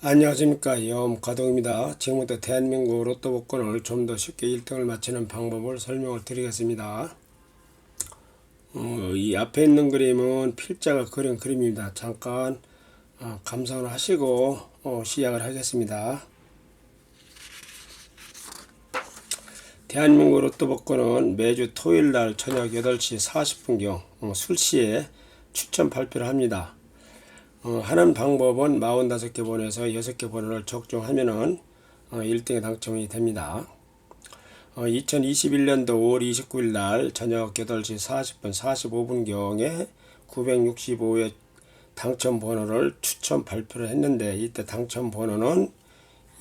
안녕하십니까, 염가동입니다. 지금부터 대한민국 로또 복권을 좀 더 쉽게 1등을 맞히는 방법을 설명을 드리겠습니다. 이 앞에 있는 그림은 필자가 그린 그림입니다. 잠깐 감상을 하시고 시작을 하겠습니다. 대한민국 로또 복권은 매주 토요일날 저녁 8시 40분경 술시에 추천 발표를 합니다. 하는 방법은 45개 번호에서 6개 번호를 적중하면은 1등에 당첨이 됩니다. 2021년도 5월 29일 날 저녁 8시 40분 45분경에 965의 당첨 번호를 추천 발표를 했는데, 이때 당첨 번호는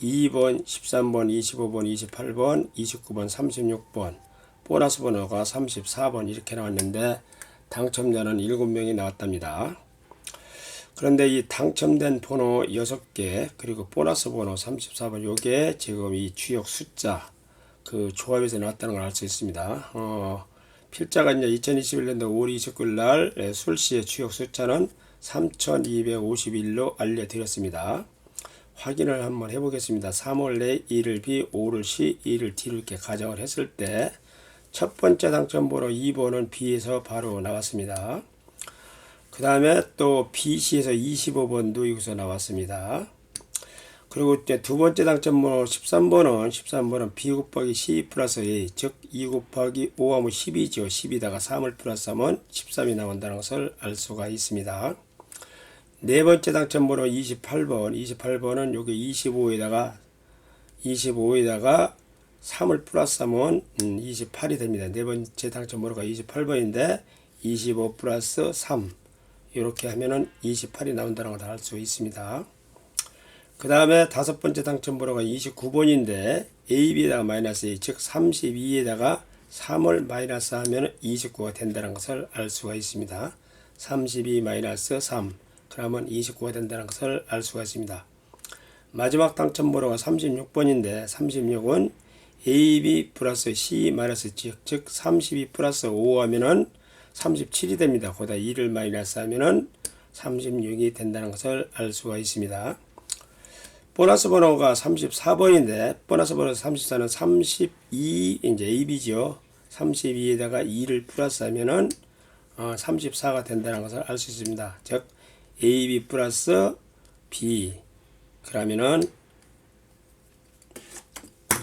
2번, 13번, 25번, 28번, 29번, 36번, 보너스 번호가 34번 이렇게 나왔는데 당첨자는 7명이 나왔답니다. 그런데 이 당첨된 번호 6개 그리고 보너스 번호 34번 요게 지금 이 주역 숫자 그 조합에서 나왔다는 걸 알 수 있습니다. 필자가 이제 2021년도 5월 29일 날 술시의 주역 숫자는 3251로 알려드렸습니다. 확인을 한번 해보겠습니다. 3월 내 1을 B, 5를 C, 2를 D로 이렇게 가정을 했을 때 첫 번째 당첨 번호 2번은 B에서 바로 나왔습니다. 그 다음에 또 BC에서 25번도 여기서 나왔습니다. 그리고 이제 두 번째 당첨번호 13번은 B 곱하기 C 플러스 A, 즉 2 곱하기 5하면 10이죠. 10에다가 3을 플러스하면 13이 나온다는 것을 알 수가 있습니다. 네 번째 당첨번호 28번은 여기 25에다가 3을 플러스하면 28이 됩니다. 네 번째 당첨번호가 28번인데 25 플러스 3 이렇게 하면은 28이 나온다는 걸 알 수 있습니다. 그 다음에 다섯 번째 당첨번호가 29번인데 AB에다가 마이너스 A, 즉 32에다가 3을 마이너스 하면 29가 된다는 것을 알 수가 있습니다. 32 마이너스 3 그러면 29가 된다는 것을 알 수가 있습니다. 마지막 당첨번호가 36번인데 36은 AB 플러스 C 마이너스 G, 즉 32 플러스 5 하면은 37이 됩니다. 거기다 2를 마이너스 하면은 36이 된다는 것을 알 수가 있습니다. 보너스 번호가 34번인데 보너스 번호 34는 32 이제 AB죠. 32에다가 2를 플러스 하면은 34가 된다는 것을 알 수 있습니다. 즉 AB 플러스 B 그러면은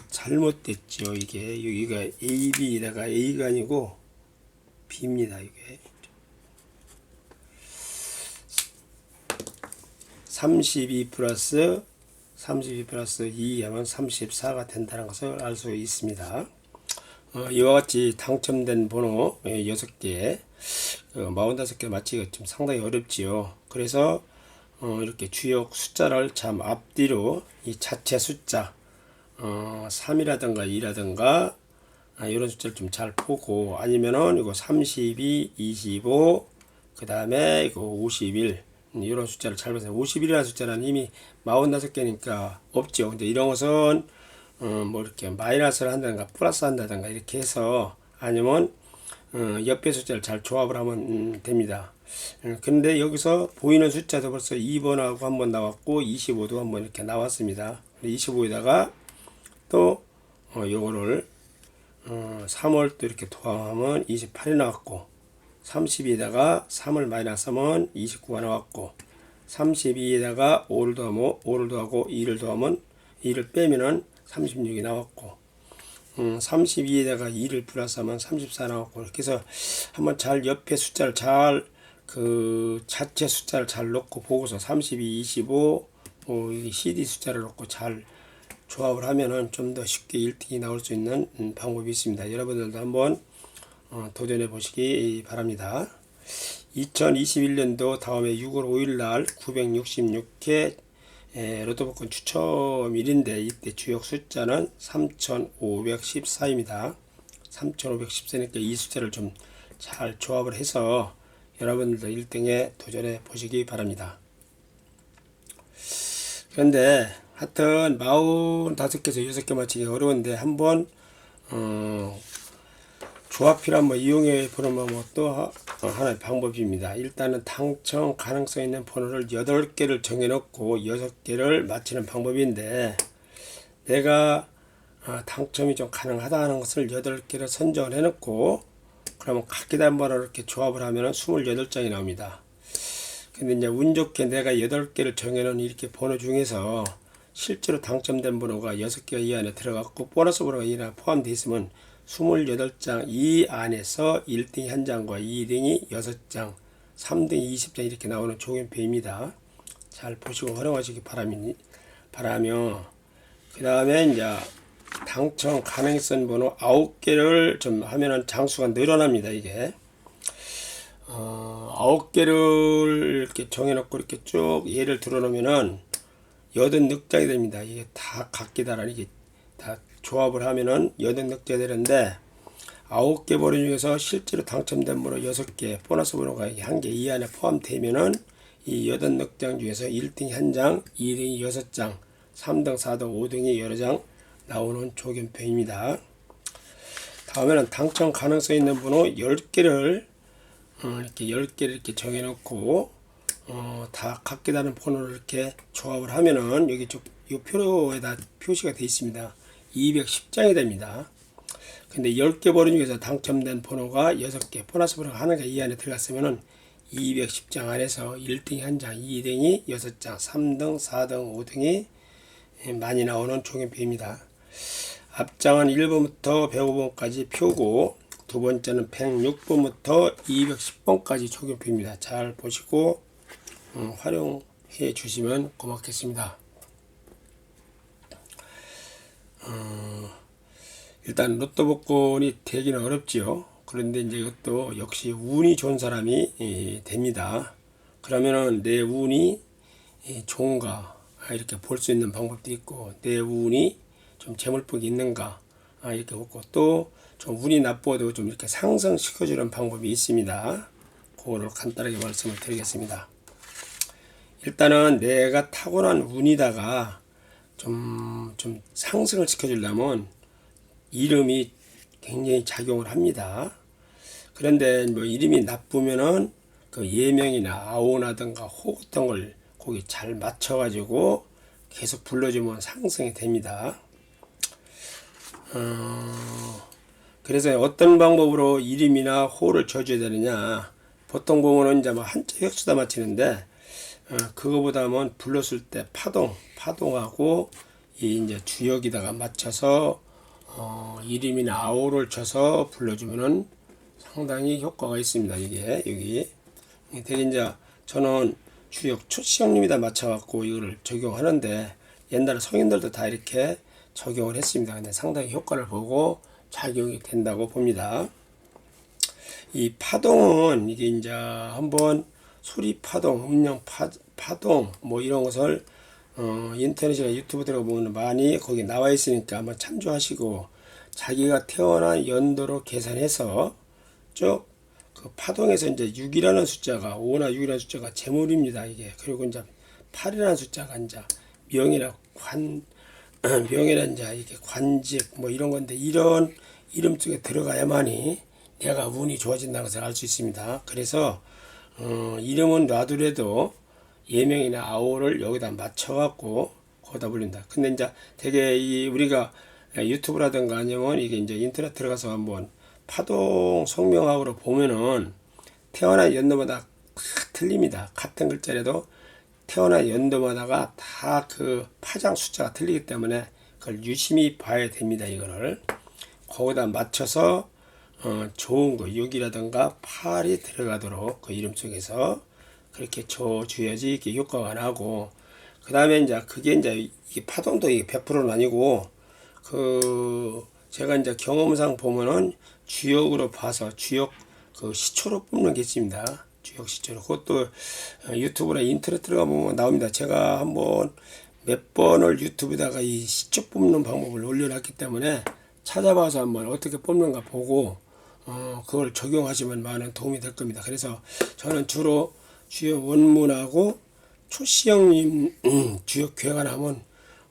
잘못됐죠. 여기가 AB에다가 A가 아니고 B입니다. 이게 32 플러스 2 하면 34가 된다는 것을 알 수 있습니다. 이와 같이 당첨된 번호 6개 45개 맞히기가 좀 상당히 어렵지요. 그래서 이렇게 주역 숫자를 참 앞뒤로 이 자체 숫자 3이라든가 2라든가 이런 숫자를 좀 잘 보고, 아니면은 이거 32, 25, 그 다음에 이거 51 이런 숫자를 잘 보세요. 51이라는 숫자는 이미 45개니까 없죠. 근데 이런 것은 뭐 이렇게 마이너스를 한다든가 플러스 한다든가 이렇게 해서, 아니면 옆에 숫자를 잘 조합을 하면 됩니다. 근데 여기서 보이는 숫자도 벌써 2번하고 한번 나왔고 25도 한번 이렇게 나왔습니다. 25에다가 또 요거를 3월 또 이렇게 더하면 28이 나왔고, 32에다가 3을 마이너스 하면 29가 나왔고, 32에다가 5를 더하고 2를 더하면 2를 빼면은 36이 나왔고, 32에다가 2를 플러스하면 34 나왔고, 이렇게 해서 한번 잘 옆에 숫자를 잘 그 자체 숫자를 잘 넣고 보고서 32, 25 CD 숫자를 넣고 잘 조합을 하면은 좀 더 쉽게 1등이 나올 수 있는 방법이 있습니다. 여러분들도 한번 도전해 보시기 바랍니다. 2021년도 다음에 6월 5일 날 966회 로또복권 추첨일인데, 이때 주역 숫자는 3514입니다. 3514니까 이 숫자를 좀 잘 조합을 해서 여러분들도 1등에 도전해 보시기 바랍니다. 그런데 하여튼 45개에서 6개 맞히기 어려운데 한번 조합필 한번 이용해 보는 것도 하나의 방법입니다. 일단은 당첨 가능성 있는 번호를 8개를 정해놓고 6개를 맞히는 방법인데, 내가 당첨이 좀 가능하다 하는 것을 8개를 선정을 해놓고, 그러면 각 계단 번호를 이렇게 조합을 하면 28장이 나옵니다. 근데 이제 운 좋게 내가 8개를 정해놓은 이렇게 번호 중에서 실제로 당첨된 번호가 6개가 이 안에 들어갔고 보너스 번호가 이 안에 포함되어 있으면 28장 이 안에서 1등이 1장과 2등이 6장, 3등이 20장 이렇게 나오는 조견표입니다. 잘 보시고 활용하시기 바라며, 그 다음에 이제 당첨 가능성 번호 9개를 좀 하면은 장수가 늘어납니다. 이게 9개를 이렇게 정해놓고 이렇게 쭉 예를 들어놓으면은 80늑장이 됩니다. 이게 다 각기다라는 이게 다 조합을 하면은 80늑장이 되는데, 9개 번호 중에서 실제로 당첨된 번호 6개, 보너스 번호가 1개 이 안에 포함되면은 이 80늑장 중에서 1등이 1장, 2등이 6장, 3등, 4등, 5등이 여러 장 나오는 조견표입니다. 다음에는 당첨 가능성 있는 번호 10개를 이렇게 10개를 이렇게 정해놓고 다 각기 다른 번호를 이렇게 조합을 하면은 여기 이 표로에다 표시가 되어 있습니다. 210장이 됩니다. 근데 10개 번호 중에서 당첨된 번호가 6개, 보너스 번호가 하나가 이 안에 들어갔으면은 210장 안에서 1등이 1장, 2등이 6장, 3등, 4등, 5등이 많이 나오는 조견표입니다. 앞장은 1번부터 105번까지 표고, 두 번째는 106번부터 210번까지 조견표입니다. 잘 보시고 활용해 주시면 고맙겠습니다. 일단 로또 복권이 되기는 어렵지요. 그런데 이제 이것도 역시 운이 좋은 사람이 됩니다. 그러면은 내 운이 좋은가 이렇게 볼 수 있는 방법도 있고, 내 운이 좀 재물복이 있는가 이렇게 보고, 또 좀 운이 나빠도 좀 이렇게 상승시켜주는 방법이 있습니다. 그거를 간단하게 말씀을 드리겠습니다. 일단은 내가 타고난 운이다가 좀 상승을 시켜주려면 이름이 굉장히 작용을 합니다. 그런데 뭐 이름이 나쁘면은 그 예명이나 아오나든가 호 같은 걸 거기 잘 맞춰가지고 계속 불러주면 상승이 됩니다. 그래서 어떤 방법으로 이름이나 호를 줘줘야 되느냐, 보통 보면은 이제 뭐 한자 획수다 맞히는데, 그거보다는 불렀을 때 파동하고 이 이제 주역에다가 맞춰서 이름이나 아오를 쳐서 불러주면은 상당히 효과가 있습니다. 이게 여기 되게 이제 저는 주역 초시형님이다 맞춰갖고 이거를 적용하는데, 옛날에 성인들도 다 이렇게 적용을 했습니다. 근데 상당히 효과를 보고 작용이 된다고 봅니다. 이 파동은 이게 이제 한번 소리 파동, 음량 파동 뭐 이런 것을 인터넷이나 유튜브 들어보면 많이 거기 나와 있으니까 한번 참조하시고, 자기가 태어난 연도로 계산해서 쭉 그 파동에서 이제 6이라는 숫자가 5나 6이라는 숫자가 재물입니다. 이게. 그리고 이제 8이라는 숫자가 이제 명이나 명이나 이제 이게 관직 뭐 이런 건데, 이런 이름 속에 들어가야만이 내가 운이 좋아진다는 것을 알 수 있습니다. 그래서 이름은 놔두래도 예명이나 아오를 여기다 맞춰갖고 거기다 불린다. 근데 이제 되게 우리가 유튜브라든가 아니면 이게 이제 인터넷 들어가서 한번 파동 성명학으로 보면은 태어난 연도마다 다 틀립니다. 같은 글자라도 태어난 연도마다가 다 그 파장 숫자가 틀리기 때문에 그걸 유심히 봐야 됩니다. 이거를 거기다 맞춰서 좋은 거 6이라든가 8이 들어가도록 그 이름 속에서 그렇게 줘줘야지 이게 효과가 나고, 그 다음에 이제 그게 이제 이게 파동도 이게 100%는 아니고, 그 제가 이제 경험상 보면은 주역으로 봐서 주역 그 시초로 뽑는 게 있습니다. 주역 시초로. 그것도 유튜브나 인터넷 들어가 보면 나옵니다. 제가 한번 몇 번을 유튜브에다가 이 시초 뽑는 방법을 올려놨기 때문에 찾아봐서 한번 어떻게 뽑는가 보고 그걸 적용하시면 많은 도움이 될 겁니다. 그래서 저는 주로 주역 원문하고 초시형님 주역 괴가 나면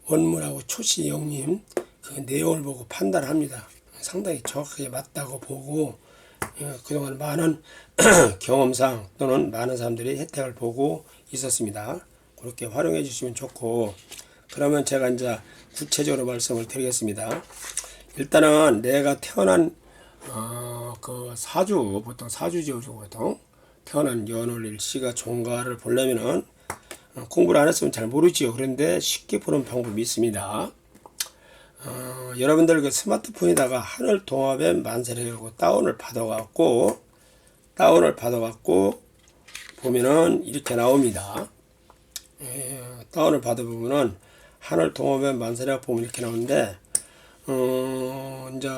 원문하고 초시형님 그 내용을 보고 판단합니다. 상당히 정확하게 맞다고 보고 그동안 많은 경험상 또는 많은 사람들이 혜택을 보고 있었습니다. 그렇게 활용해 주시면 좋고, 그러면 제가 이제 구체적으로 말씀을 드리겠습니다. 일단은 내가 태어난 그 사주, 보통 사주죠, 보통 태어난 연월일 시가 종가를 보려면은 공부를 안 했으면 잘 모르지요. 그런데 쉽게 보는 방법이 있습니다. 여러분들 그 스마트폰에다가 하늘 동화뱀 만세라고 다운을 받아갖고 보면은 이렇게 나옵니다. 다운을 받아보면은 하늘 동화뱀 만세라고 보면 이렇게 나오는데, 이제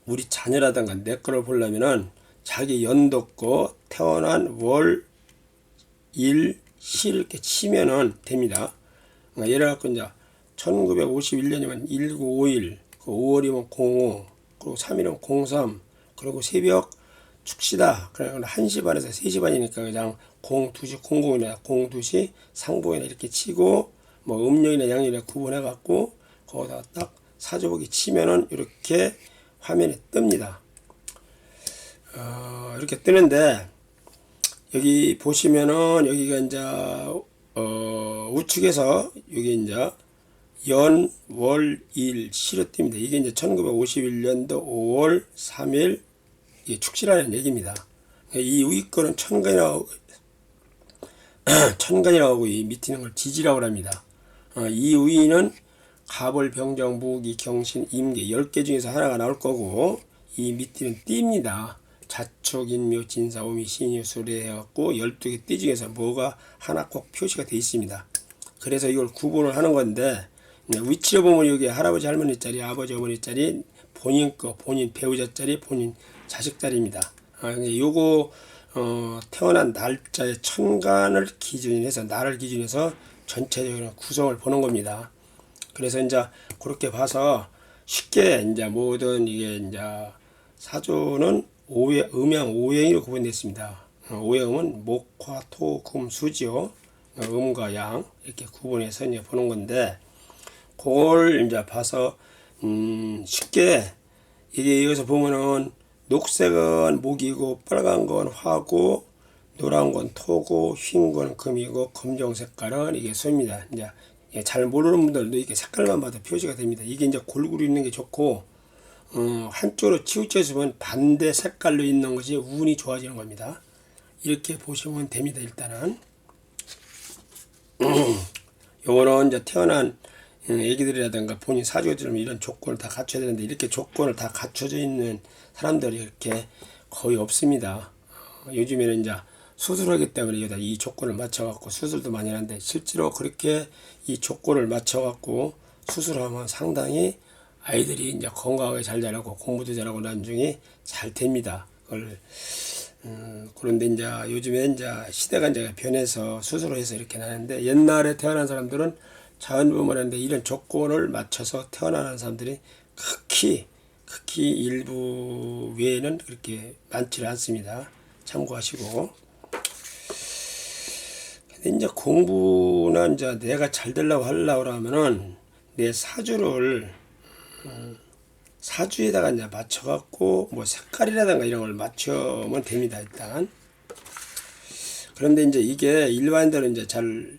우리 자녀라든가 내 거를 보려면은 자기 연도고 태어난 월, 일, 시 이렇게 치면은 됩니다. 예를 들어 이제 1951년이면 1951, 5월이면 05, 그리고 3일이면 03, 그리고 새벽 축시다. 그러니까 1시 반에서 3시 반이니까 그냥 02시 00이나 02시 상봉이나 이렇게 치고, 뭐 음력이나 양력이나 구분해 갖고 거기다가 딱 사주보기 치면은 이렇게 화면에 뜹니다. 이렇게 뜨는데, 여기 보시면은 여기가 이제 우측에서 여기 이제 연, 월, 일, 시로 뜹니다. 이게 이제 1951년도 5월 3일 축시라는 얘기입니다. 이 위에 거는 천간이라고 하고 이 밑에 있는 걸 지지라고 합니다. 이 위는 갑을, 병정, 무기, 경신, 임계 10개 중에서 하나가 나올 거고, 이 밑에는 띠입니다. 자축, 인묘, 진사, 오미, 신유, 수레 해갖고 12개 띠 중에서 뭐가 하나 꼭 표시가 되어 있습니다. 그래서 이걸 구분을 하는 건데, 위치로 보면 여기 할아버지 할머니 자리, 아버지 어머니 자리, 본인 거, 본인 배우자 자리, 본인 자식 자리입니다. 요거 태어난 날짜의 천간을 기준해서, 날을 기준해서 전체적으로 구성을 보는 겁니다. 그래서 이제 그렇게 봐서 쉽게 이제 모든 이게 이제 사주는 음양 5행으로 구분됐습니다. 5행은 목, 화, 토, 금, 수지요. 음과 양 이렇게 구분해서 이제 보는 건데, 그걸 이제 봐서 쉽게 이게 여기서 보면은 녹색은 목이고, 빨간 건 화고, 노란 건 토고, 흰 건 금이고, 검정 색깔은 이게 수입니다. 이제 잘 모르는 분들도 이렇게 색깔만 봐도 표시가 됩니다. 이게 이제 골고루 있는 게 좋고, 한쪽으로 치우쳐 있으면 반대 색깔로 있는 것이 운이 좋아지는 겁니다. 이렇게 보시면 됩니다. 일단은 요거는 이제 태어난 애기들이라든가 본인 사주에 들으면 이런 조건을 다 갖춰야 되는데, 이렇게 조건을 다 갖춰져 있는 사람들이 이렇게 거의 없습니다. 요즘에는 이제 수술하기 때문에 이 조건을 맞춰갖고 수술도 많이 하는데, 실제로 그렇게 이 조건을 맞춰갖고 수술하면 상당히 아이들이 이제 건강하게 잘 자라고 공부도 잘하고 나중에 잘 됩니다. 그런데 이제 요즘에 이제 시대가 이제 변해서 수술을 해서 이렇게 나는데, 옛날에 태어난 사람들은 자연분만 하는데 이런 조건을 맞춰서 태어나는 사람들이 극히 일부 외에는 그렇게 많지는 않습니다. 참고하시고. 근데 이제 공부나 이제 내가 잘 되려고 하려고 하면은 내 사주를 사주에다가 이제 맞춰갖고 뭐 색깔이라든가 이런 걸 맞추면 됩니다. 일단. 그런데 이제 이게 일반인들은 이제 잘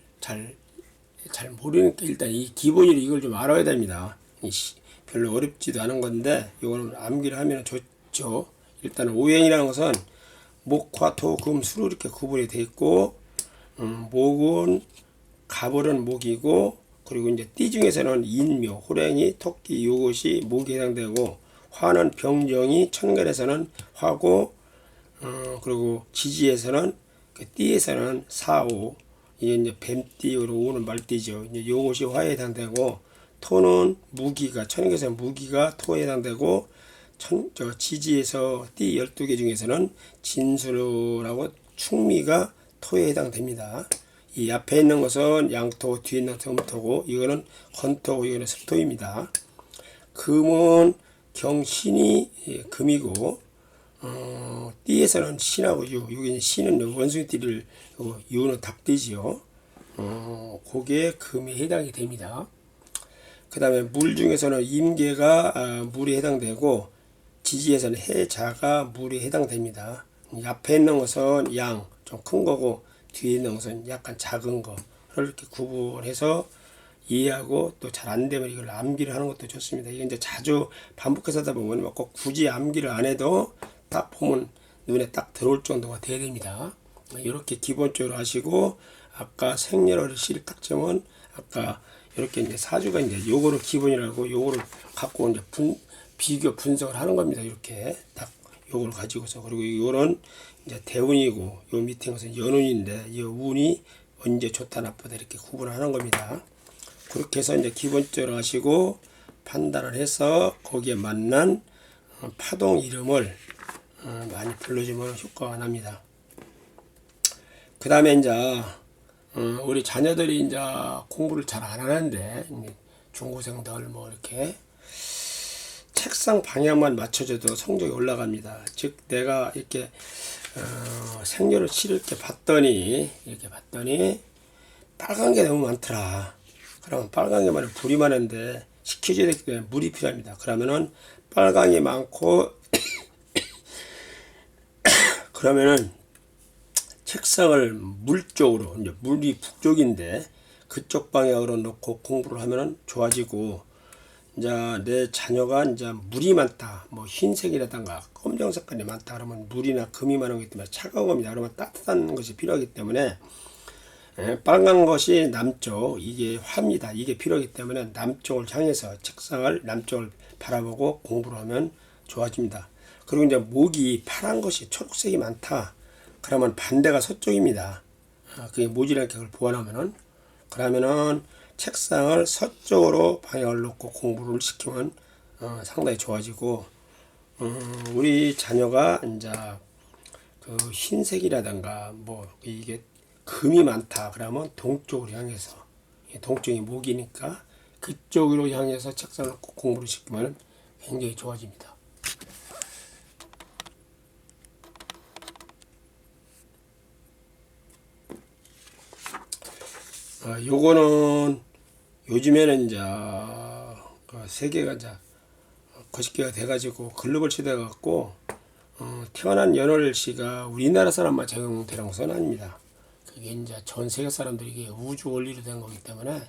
모르니까 일단 이 기본으로 이걸 좀 알아야 됩니다. 별로 어렵지도 않은 건데 이거는 암기를 하면 좋죠. 일단 오행이라는 것은 목, 화, 토, 금, 수로 이렇게 구분이 되어 있고, 목은 갑을은 목이고, 그리고 이제 띠 중에서는 인묘, 호랭이, 토끼 요것이 목에 해당되고, 화는 병정이 천간에서는 화고, 그리고 지지에서는 그 띠에서는 사오, 이게 이제 뱀띠로 오는 말띠죠. 이제 요것이 화에 해당되고, 토는 무기가 천간에서 무기가 토에 해당되고, 지지에서 띠 12개 중에서는 진수라고 충미가 토에 해당됩니다. 이 앞에 있는 것은 양토, 뒤에 있는 것은 음토고, 이거는 건토고, 이거는 습토입니다. 금은 경신이 금이고, 띠에서는 신하고 유, 여기 신은 원숭이 띠를, 유는 닭띠지요. 그게 금에 해당이 됩니다. 그 다음에 물 중에서는 임계가 물에 해당되고 지지에서는 해자가 물에 해당됩니다. 앞에 있는 것은 양, 좀 큰 거고 뒤에 있는 것은 약간 작은 거. 이렇게 구분해서 이해하고 또 잘 안 되면 이걸 암기를 하는 것도 좋습니다. 이게 이제 자주 반복해서 하다 보면 꼭 굳이 암기를 안 해도 딱 보면 눈에 딱 들어올 정도가 돼야 됩니다. 이렇게 기본적으로 하시고 아까 생년월일 실탁점은 아까 이렇게 이제 사주가 이제 요거를 기본이라고 요거를 갖고 이제 비교 분석을 하는 겁니다. 이렇게 딱 요걸 가지고서 그리고 요런 이제 대운이고 요 밑에 것은 연운인데 이 운이 언제 좋다 나쁘다 이렇게 구분하는 겁니다. 그렇게 해서 이제 기본적으로 하시고 판단을 해서 거기에 맞는 파동 이름을 많이 불러주면 효과가 납니다. 그 다음에 이제 우리 자녀들이 이제 공부를 잘 안 하는데 중고생들 뭐 이렇게 책상 방향만 맞춰줘도 성적이 올라갑니다. 즉 내가 이렇게 생년을 이렇게 봤더니 빨간 게 너무 많더라. 그러면 빨간 게 많으면 불이 많은데 식혀줘야 되기 때문에 물이 필요합니다. 그러면은 빨강이 많고 그러면은 책상을 물 쪽으로 이제 물이 북쪽인데 그쪽 방향으로 놓고 공부를 하면은 좋아지고 이제 내 자녀가 이제 물이 많다 뭐 흰색이라든가 검정 색깔이 많다 그러면 물이나 금이 많은 거기 때문에 차가운 겁니다. 그러면 따뜻한 것이 필요하기 때문에 빨간 것이 남쪽 이게 화입니다. 이게 필요하기 때문에 남쪽을 향해서 책상을 남쪽을 바라보고 공부를 하면 좋아집니다. 그리고 이제 목이 파란 것이 초록색이 많다. 그러면 반대가 서쪽입니다. 그게 모지랑게 그걸 보완하면은 그러면은 책상을 서쪽으로 방향을 놓고 공부를 시키면 상당히 좋아지고 우리 자녀가 이제 그 흰색이라든가 뭐 이게 금이 많다 그러면 동쪽으로 향해서 동쪽이 목이니까 그쪽으로 향해서 책상을 놓고 공부를 시키면 굉장히 좋아집니다. 요거는 요즘에는 이제 그 세계가 이제 거시기가 돼가지고 글로벌 시대가 갖고 태어난 연월일시가 우리나라 사람만 적용되는 것은 아닙니다. 그게 이제 전 세계 사람들이 이게 우주 원리로 된 거기 때문에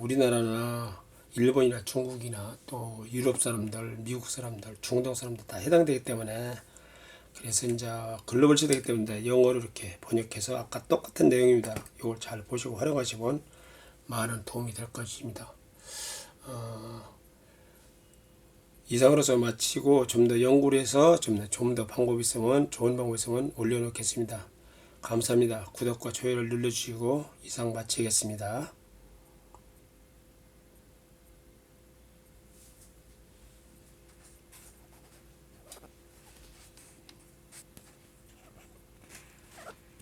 우리나라나 일본이나 중국이나 또 유럽 사람들, 미국 사람들, 중동 사람들 다 해당되기 때문에 그래서 이제 글로벌 시대이기 때문에 영어로 이렇게 번역해서 아까 똑같은 내용입니다. 이걸 잘 보시고 활용하시면 많은 도움이 될 것입니다. 이상으로서 마치고 좀 더 연구를 해서 좀 더 방법이 있으면 좋은 방법이 있으면 올려놓겠습니다. 감사합니다. 구독과 좋아요를 눌러주시고 이상 마치겠습니다.